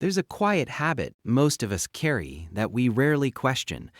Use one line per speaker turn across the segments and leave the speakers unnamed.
There's a quiet habit most of us carry that we rarely question.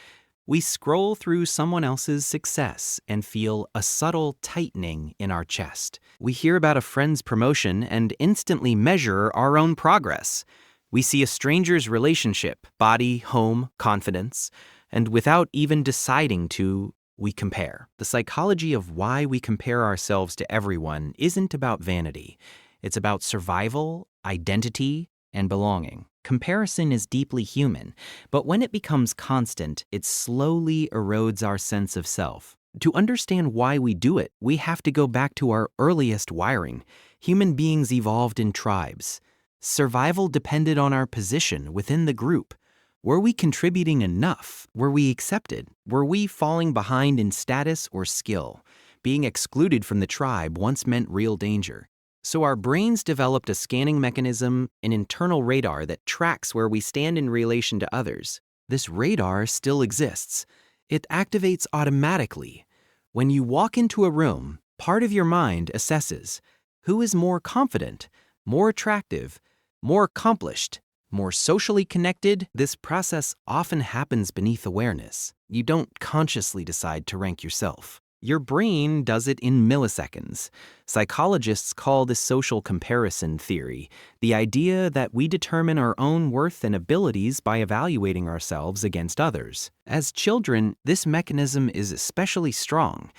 We scroll through someone else's success and feel a subtle tightening in our chest. We hear about a friend's promotion and instantly measure our own progress. We see a stranger's relationship, body, home, confidence, and without even deciding to, we compare. The psychology of why we compare ourselves to everyone isn't about vanity. It's about survival, identity, and belonging. Comparison is deeply human, but when it becomes constant, it slowly erodes our sense of self. To understand why we do it, we have to go back to our earliest wiring. Human beings evolved in tribes. Survival depended on our position within the group. Were we contributing enough? Were we accepted? Were we falling behind in status or skill? Being excluded from the tribe once meant real danger. So our brains developed a scanning mechanism, an internal radar that tracks where we stand in relation to others. This radar still exists. It activates automatically. When you walk into a room, part of your mind assesses who is more confident, more attractive, more accomplished, more socially connected. This process often happens beneath awareness. You don't consciously decide to rank yourself. Your brain does it in milliseconds. Psychologists call this social comparison theory, the idea that we determine our own worth and abilities by evaluating ourselves against others. As children, this mechanism is especially strong.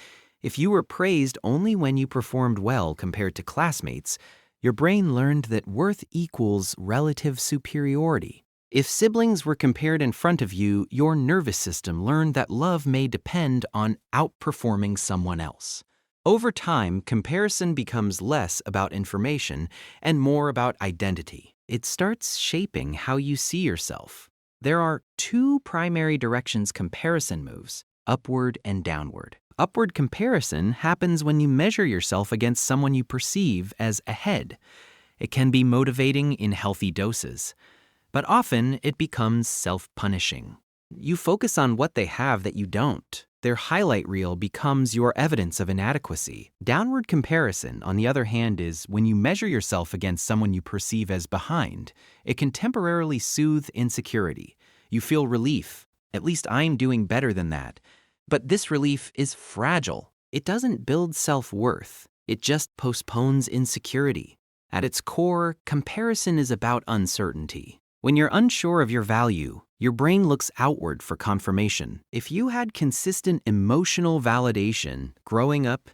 If you were praised only when you performed well compared to classmates, your brain learned that worth equals relative superiority. If siblings were compared in front of you, your nervous system learned that love may depend on outperforming someone else. Over time, comparison becomes less about information and more about identity. It starts shaping how you see yourself. There are two primary directions comparison moves: upward and downward. Upward comparison happens when you measure yourself against someone you perceive as ahead. It can be motivating in healthy doses, but often it becomes self-punishing. You focus on what they have that you don't. Their highlight reel becomes your evidence of inadequacy. Downward comparison, on the other hand, is when you measure yourself against someone you perceive as behind. It can temporarily soothe insecurity. You feel relief. At least I'm doing better than that. But this relief is fragile. It doesn't build self-worth. It just postpones insecurity. At its core, comparison is about uncertainty. When you're unsure of your value, your brain looks outward for confirmation. If you had consistent emotional validation growing up,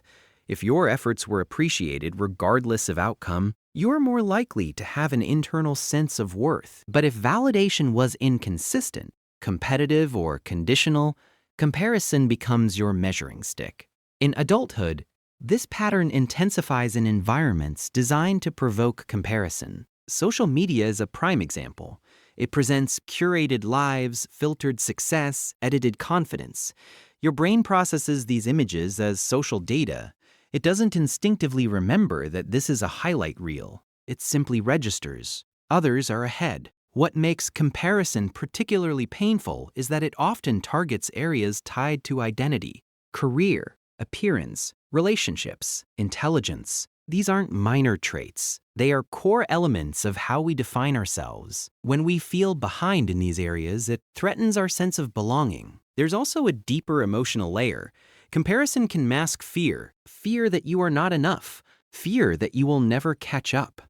if your efforts were appreciated regardless of outcome, you're more likely to have an internal sense of worth. But if validation was inconsistent, competitive, or conditional, comparison becomes your measuring stick. In adulthood, this pattern intensifies in environments designed to provoke comparison. Social media is a prime example. It presents curated lives, filtered success, edited confidence. Your brain processes these images as social data. It doesn't instinctively remember that this is a highlight reel. It simply registers. Others are ahead. What makes comparison particularly painful is that it often targets areas tied to identity, career, appearance, relationships, intelligence. These aren't minor traits. They are core elements of how we define ourselves. When we feel behind in these areas, it threatens our sense of belonging. There's also a deeper emotional layer. Comparison can mask fear that you are not enough, fear that you will never catch up,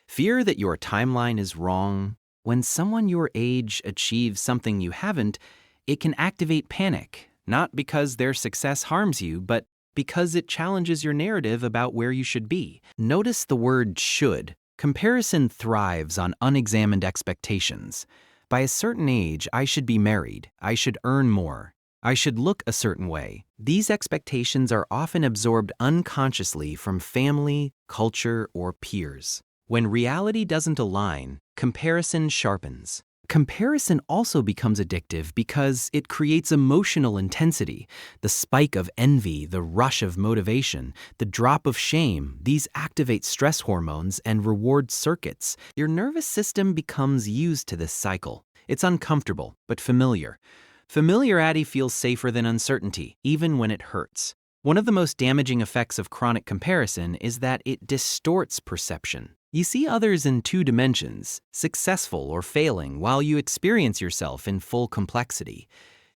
fear that your timeline is wrong. When someone your age achieves something you haven't, it can activate panic, not because their success harms you, but because it challenges your narrative about where you should be. Notice the word should. Comparison thrives on unexamined expectations. By a certain age, I should be married. I should earn more. I should look a certain way. These expectations are often absorbed unconsciously from family, culture, or peers. When reality doesn't align, comparison sharpens. Comparison also becomes addictive because it creates emotional intensity. The spike of envy, the rush of motivation, the drop of shame, these activate stress hormones and reward circuits. Your nervous system becomes used to this cycle. It's uncomfortable, but familiar. Familiarity feels safer than uncertainty, even when it hurts. One of the most damaging effects of chronic comparison is that it distorts perception. You see others in two dimensions, successful or failing, while you experience yourself in full complexity.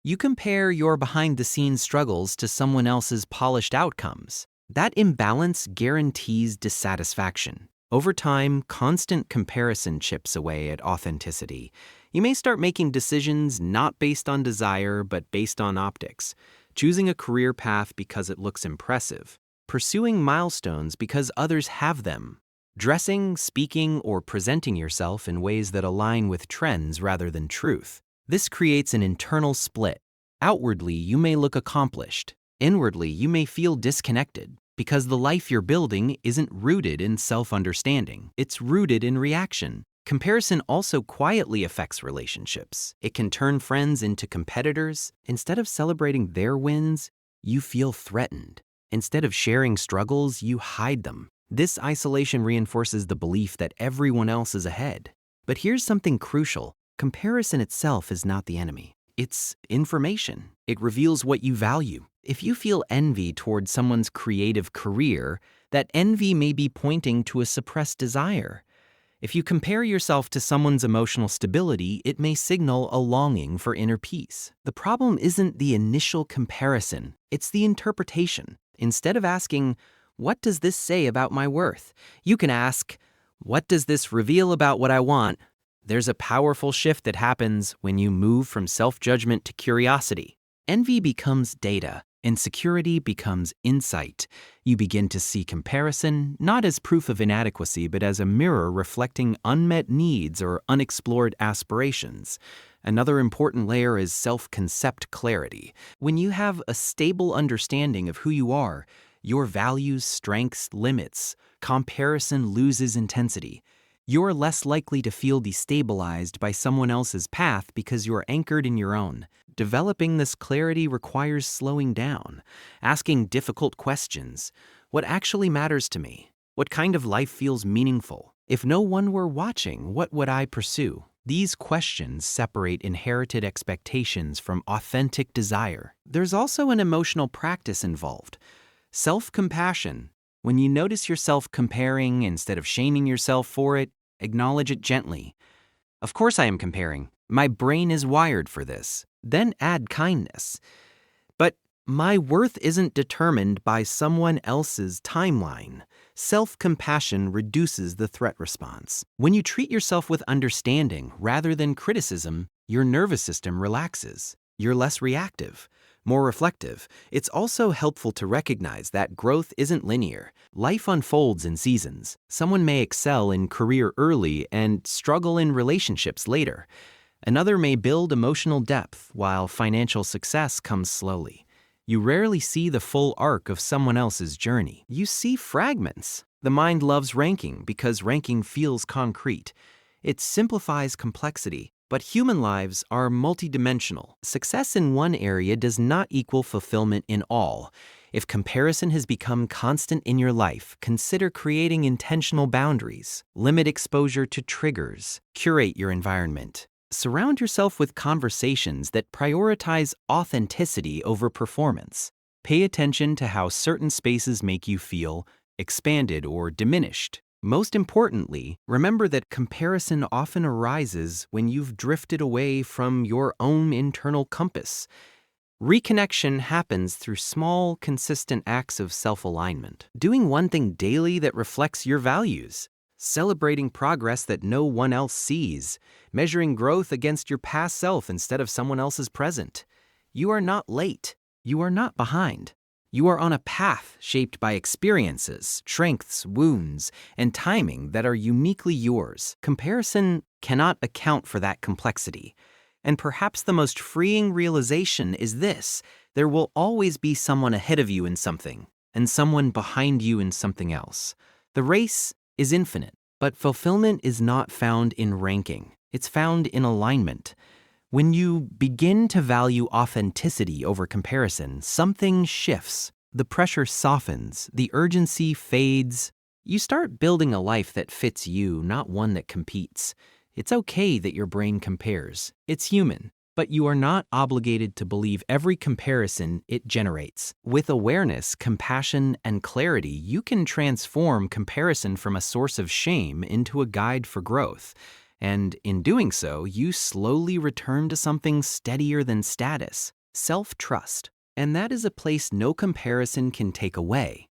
You compare your behind-the-scenes struggles to someone else's polished outcomes. That imbalance guarantees dissatisfaction. Over time, constant comparison chips away at authenticity. You may start making decisions not based on desire, but based on optics. Choosing a career path because it looks impressive. Pursuing milestones because others have them. Dressing, speaking, or presenting yourself in ways that align with trends rather than truth. This creates an internal split. Outwardly, you may look accomplished. Inwardly, you may feel disconnected because the life you're building isn't rooted in self-understanding. It's rooted in reaction. Comparison also quietly affects relationships. It can turn friends into competitors. Instead of celebrating their wins, you feel threatened. Instead of sharing struggles, you hide them. This isolation reinforces the belief that everyone else is ahead. But here's something crucial. Comparison itself is not the enemy. It's information. It reveals what you value. If you feel envy toward someone's creative career, that envy may be pointing to a suppressed desire. If you compare yourself to someone's emotional stability, it may signal a longing for inner peace. The problem isn't the initial comparison, it's the interpretation. Instead of asking, "What does this say about my worth?" you can ask, "What does this reveal about what I want?" There's a powerful shift that happens when you move from self-judgment to curiosity. Envy becomes data. Insecurity becomes insight. You begin to see comparison not as proof of inadequacy, but as a mirror reflecting unmet needs or unexplored aspirations. Another important layer is self-concept clarity. When you have a stable understanding of who you are, your values, strengths, limits, comparison loses intensity. You're less likely to feel destabilized by someone else's path because you're anchored in your own. Developing this clarity requires slowing down, asking difficult questions. What actually matters to me? What kind of life feels meaningful? If no one were watching, what would I pursue? These questions separate inherited expectations from authentic desire. There's also an emotional practice involved. Self-compassion. When you notice yourself comparing, instead of shaming yourself for it, acknowledge it gently. Of course I am comparing. My brain is wired for this. Then add kindness. But my worth isn't determined by someone else's timeline. Self-compassion reduces the threat response. When you treat yourself with understanding rather than criticism, your nervous system relaxes. You're less reactive, more reflective. It's also helpful to recognize that growth isn't linear. Life unfolds in seasons. Someone may excel in career early and struggle in relationships later. Another may build emotional depth while financial success comes slowly. You rarely see the full arc of someone else's journey. You see fragments. The mind loves ranking because ranking feels concrete. It simplifies complexity. But human lives are multidimensional. Success in one area does not equal fulfillment in all. If comparison has become constant in your life, consider creating intentional boundaries. Limit exposure to triggers. Curate your environment. Surround yourself with conversations that prioritize authenticity over performance. Pay attention to how certain spaces make you feel expanded or diminished. Most importantly, remember that comparison often arises when you've drifted away from your own internal compass. Reconnection happens through small, consistent acts of self-alignment. Doing one thing daily that reflects your values. Celebrating progress that no one else sees. Measuring growth against your past self instead of someone else's present. You are not late. You are not behind. You are on a path shaped by experiences, strengths, wounds, and timing that are uniquely yours. Comparison cannot account for that complexity. And perhaps the most freeing realization is this: there will always be someone ahead of you in something, and someone behind you in something else. The race is infinite, but fulfillment is not found in ranking. It's found in alignment. When you begin to value authenticity over comparison, something shifts. The pressure softens, the urgency fades. You start building a life that fits you, not one that competes. It's okay that your brain compares. It's human. But you are not obligated to believe every comparison it generates. With awareness, compassion, and clarity, you can transform comparison from a source of shame into a guide for growth. And in doing so, you slowly return to something steadier than status, self-trust. And that is a place no comparison can take away.